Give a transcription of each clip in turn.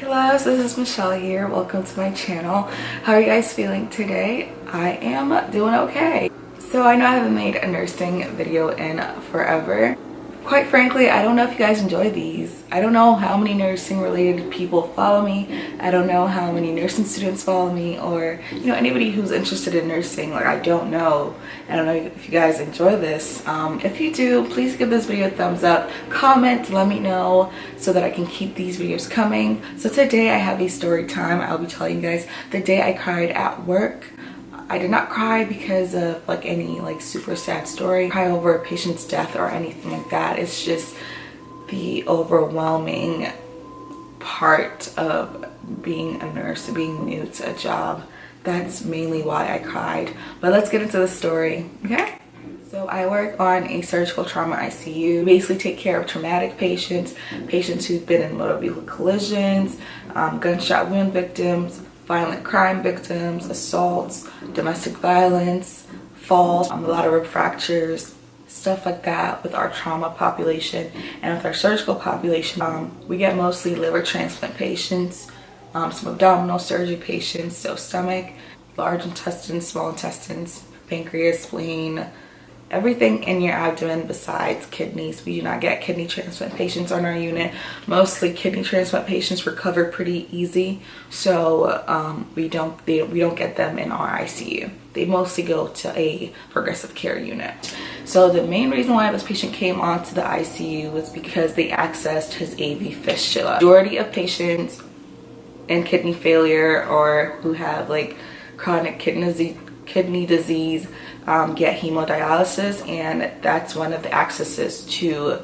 Hey loves, this is Michelle here. Welcome to my channel. How are you guys feeling today? I am doing okay. So I know I haven't made a nursing video in forever. Quite frankly, I don't know if you guys enjoy these. I don't know how many nursing related people follow me. I don't know how many nursing students follow me, or anybody who's interested in nursing. Like, I don't know if you guys enjoy this. If you do, please give this video a thumbs up, comment, let me know so that I can keep these videos coming. So today I have a story time. I'll be telling you guys the day I cried at work. I did not cry because of any super sad story, cry over a patient's death or anything like that. It's just the overwhelming part of being a nurse, being new to a job. That's mainly why I cried. But let's get into the story, okay? So I work on a surgical trauma ICU. Basically take care of traumatic patients, patients who've been in motor vehicle collisions, gunshot wound victims, violent crime victims, assaults, domestic violence, falls, a lot of rib fractures, stuff like that with our trauma population. And with our surgical population, we get mostly liver transplant patients, some abdominal surgery patients, so stomach, large intestines, small intestines, pancreas, spleen, everything in your abdomen besides kidneys. We do not get kidney transplant patients on our unit. Mostly kidney transplant patients recover pretty easy, so we don't get them in our ICU. They mostly go to a progressive care unit. So the main reason why this patient came onto the ICU was because they accessed his AV fistula. Majority of patients in kidney failure or who have chronic kidney disease get hemodialysis, and that's one of the accesses to,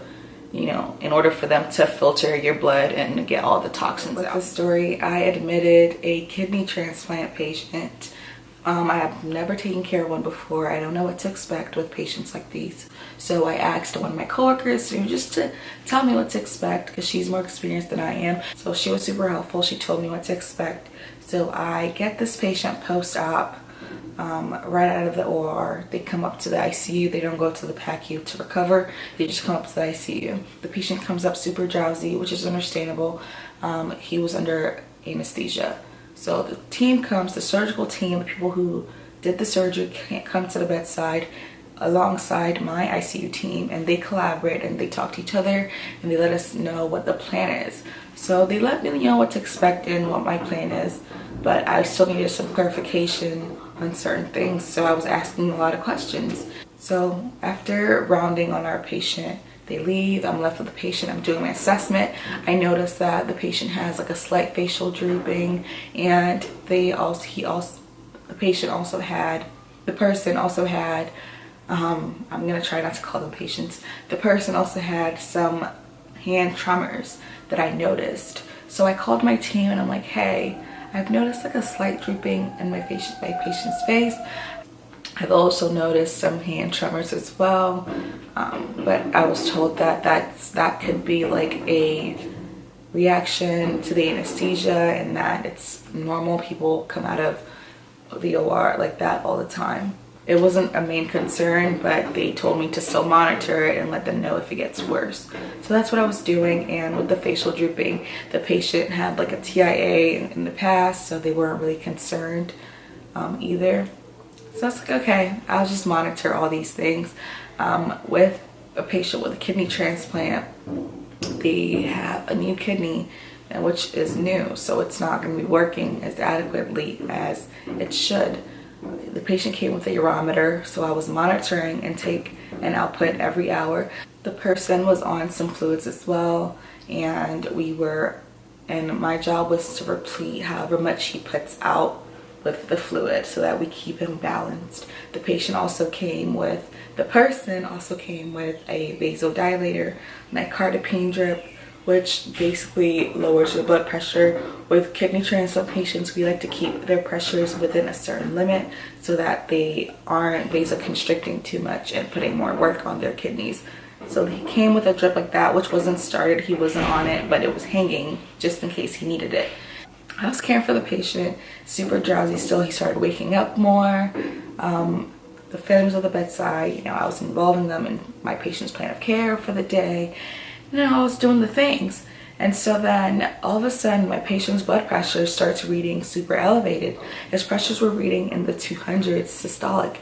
in order for them to filter your blood and get all the toxins out. With the story, I admitted a kidney transplant patient. I have never taken care of one before. I don't know what to expect with patients like these. So I asked one of my coworkers just to tell me what to expect, because she's more experienced than I am. So she was super helpful. She told me what to expect. So I get this patient post-op. Right out of the OR. They come up to the ICU. They don't go to the PACU to recover. They just come up to the ICU. The patient comes up super drowsy, which is understandable. He was under anesthesia. So the team comes, the surgical team, the people who did the surgery can't come to the bedside alongside my ICU team, and they collaborate and they talk to each other and they let us know what the plan is. So they let me know what to expect and what my plan is, but I still needed some clarification on certain things, so I was asking a lot of questions. So after rounding on our patient, they leave. I'm left with the patient. I'm doing my assessment. I noticed that the patient has a slight facial drooping, and the person also had I'm gonna try not to call them patients. The person also had some hand tremors that I noticed. So I called my team and I'm like, hey, I've noticed a slight drooping in my patient's face. I've also noticed some hand tremors as well, but I was told that that could be a reaction to the anesthesia, and that it's normal. People come out of the OR like that all the time. It wasn't a main concern, but they told me to still monitor it and let them know if it gets worse. So that's what I was doing. And with the facial drooping, the patient had a TIA in the past, so they weren't really concerned either. So I was like, okay, I'll just monitor all these things. With a patient with a kidney transplant, they have a new kidney, which is new, so it's not going to be working as adequately as it should. The patient came with a urometer, so I was monitoring intake and output every hour. The person was on some fluids as well, and my job was to replete however much he puts out with the fluid so that we keep him balanced. The person also came with a vasodilator, nicardipine drip, which basically lowers your blood pressure. With kidney transplant patients, we like to keep their pressures within a certain limit so that they aren't vasoconstricting too much and putting more work on their kidneys. So he came with a drip like that, which wasn't started. He wasn't on it, but it was hanging just in case he needed it. I was caring for the patient, super drowsy still. He started waking up more. The families at the bedside, I was involving them in my patient's plan of care for the day. I was doing the things. And so then all of a sudden my patient's blood pressure starts reading super elevated. His pressures were reading in the 200s systolic,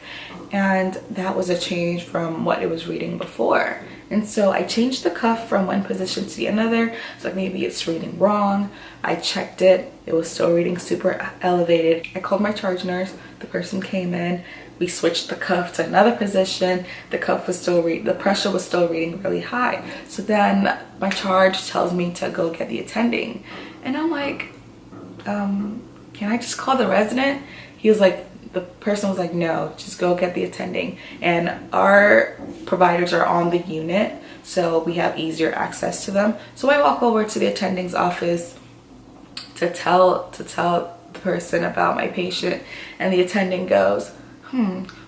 and that was a change from what it was reading before. And so I changed the cuff from one position to the another. So maybe it's reading wrong. I checked it. It was still reading super elevated. I called my charge nurse. The person came in. We switched the cuff to another position. The pressure was still reading really high. So then my charge tells me to go get the attending. And I'm like, can I just call the resident? He was like, the person was like, no, just go get the attending. And our providers are on the unit, so we have easier access to them. So I walk over to the attending's office to tell the person about my patient, and the attending goes,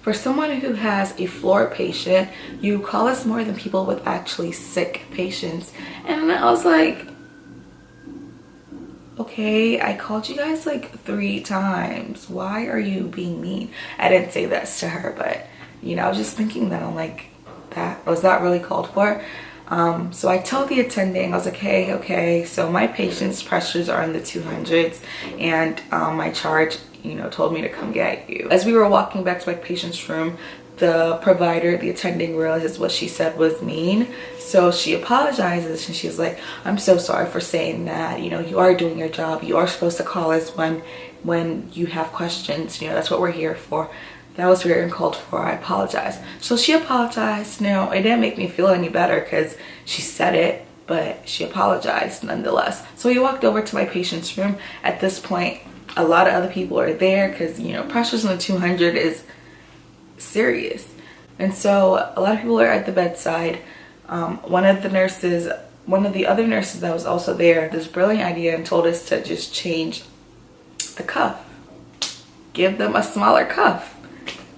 for someone who has a floor patient, you call us more than people with actually sick patients. And I was like, okay, I called you guys like 3 times. Why are you being mean? I didn't say this to her, but you know, I was just thinking that. I'm like, was that really called for? So I told the attending, I was like, hey, okay, so my patient's pressures are in the 200s, and my charge, you know, told me to come get you. As we were walking back to my patient's room, the provider, the attending, realizes what she said was mean. So she apologizes, and she's like, I'm so sorry for saying that. You know, you are doing your job. You are supposed to call us when you have questions. You know, that's what we're here for. That was very uncalled for. I apologize. So she apologized. No, it didn't make me feel any better because she said it, but she apologized nonetheless. So we walked over to my patient's room. At this point, a lot of other people are there because, you know, pressures in the 200 is serious. And so a lot of people are at the bedside. One of the other nurses that was also there, this brilliant idea, and told us to just change the cuff, give them a smaller cuff.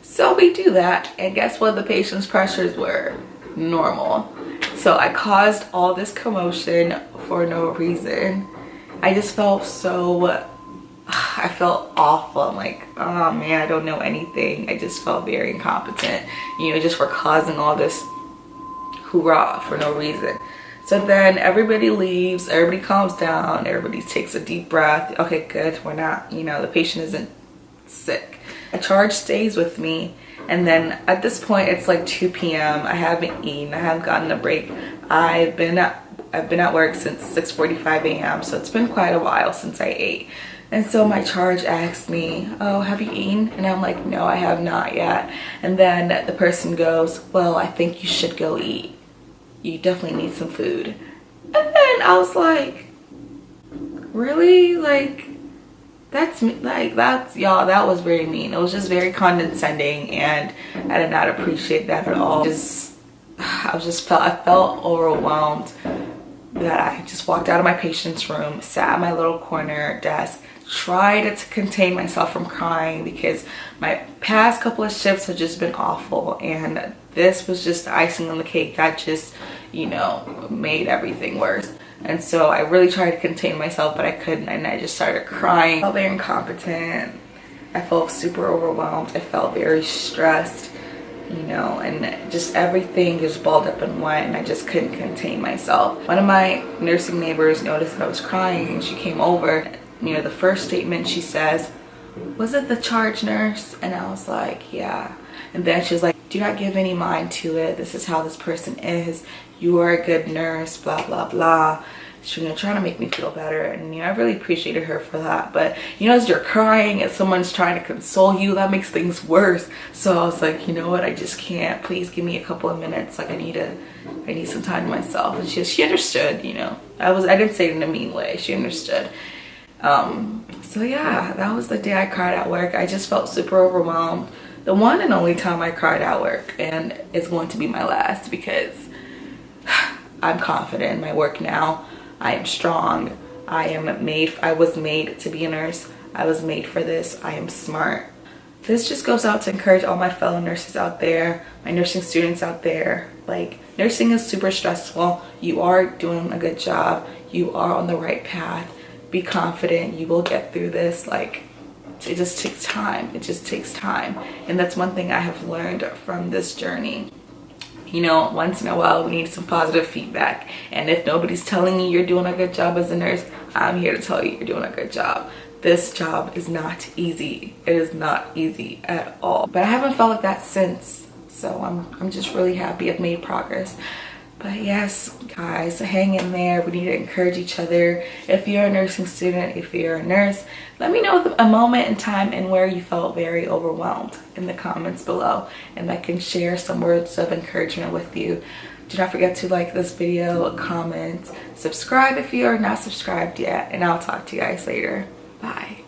So we do that, and guess what? The patient's pressures were normal. So I caused all this commotion for no reason. I just felt I felt awful. I'm like, oh man, I don't know anything. I just felt very incompetent, you know, just for causing all this hoorah for no reason. So then everybody leaves, everybody calms down, everybody takes a deep breath. Okay, good, we're not, you know, the patient isn't sick. A charge stays with me, and then at this point it's like 2 p.m. I haven't eaten, I haven't gotten a break. I've been at work since 6:45 a.m. so it's been quite a while since I ate. And so my charge asked me, oh, have you eaten? And I'm like, no, I have not yet. And then the person goes, well, I think you should go eat. You definitely need some food. And then I was like, really? Like, y'all, that was very mean. It was just very condescending, and I did not appreciate that at all. I felt overwhelmed that I just walked out of my patient's room, sat at my little corner desk, tried to contain myself from crying because my past couple of shifts have just been awful, and this was just icing on the cake that just, you know, made everything worse. And so I really tried to contain myself, but I couldn't, and I just started crying. I felt very incompetent. I felt super overwhelmed. I felt very stressed, you know, and just everything just balled up in one, and I just couldn't contain myself. One of my nursing neighbors noticed that I was crying, and she came over. You know, the first statement she says, was it the charge nurse? And I was like, yeah. And then she's like, do not give any mind to it. This is how this person is. You are a good nurse, blah, blah, blah. She was trying to make me feel better. And, you know, I really appreciated her for that. But, you know, as you're crying and someone's trying to console you, that makes things worse. So I was like, you know what? I just can't. Please give me a couple of minutes. Like, I need some time to myself. And she understood, you know. I didn't say it in a mean way. She understood. So yeah, that was the day I cried at work. I just felt super overwhelmed. The one and only time I cried at work, and it's going to be my last, because I'm confident in my work now. I am strong. I was made to be a nurse. I was made for this. I am smart. This just goes out to encourage all my fellow nurses out there, my nursing students out there. Like, nursing is super stressful. You are doing a good job. You are on the right path. Be confident. You will get through this. Like, it just takes time. It just takes time. And that's one thing I have learned from this journey. You know, once in a while we need some positive feedback. And if nobody's telling you you're doing a good job as a nurse, I'm here to tell you you're doing a good job. This job is not easy. It is not easy at all. But I haven't felt like that since. So I'm just really happy I've made progress. But yes, guys, hang in there. We need to encourage each other. If you're a nursing student, if you're a nurse, let me know a moment in time and where you felt very overwhelmed in the comments below, and I can share some words of encouragement with you. Do not forget to like this video, comment, subscribe if you are not subscribed yet, and I'll talk to you guys later. Bye.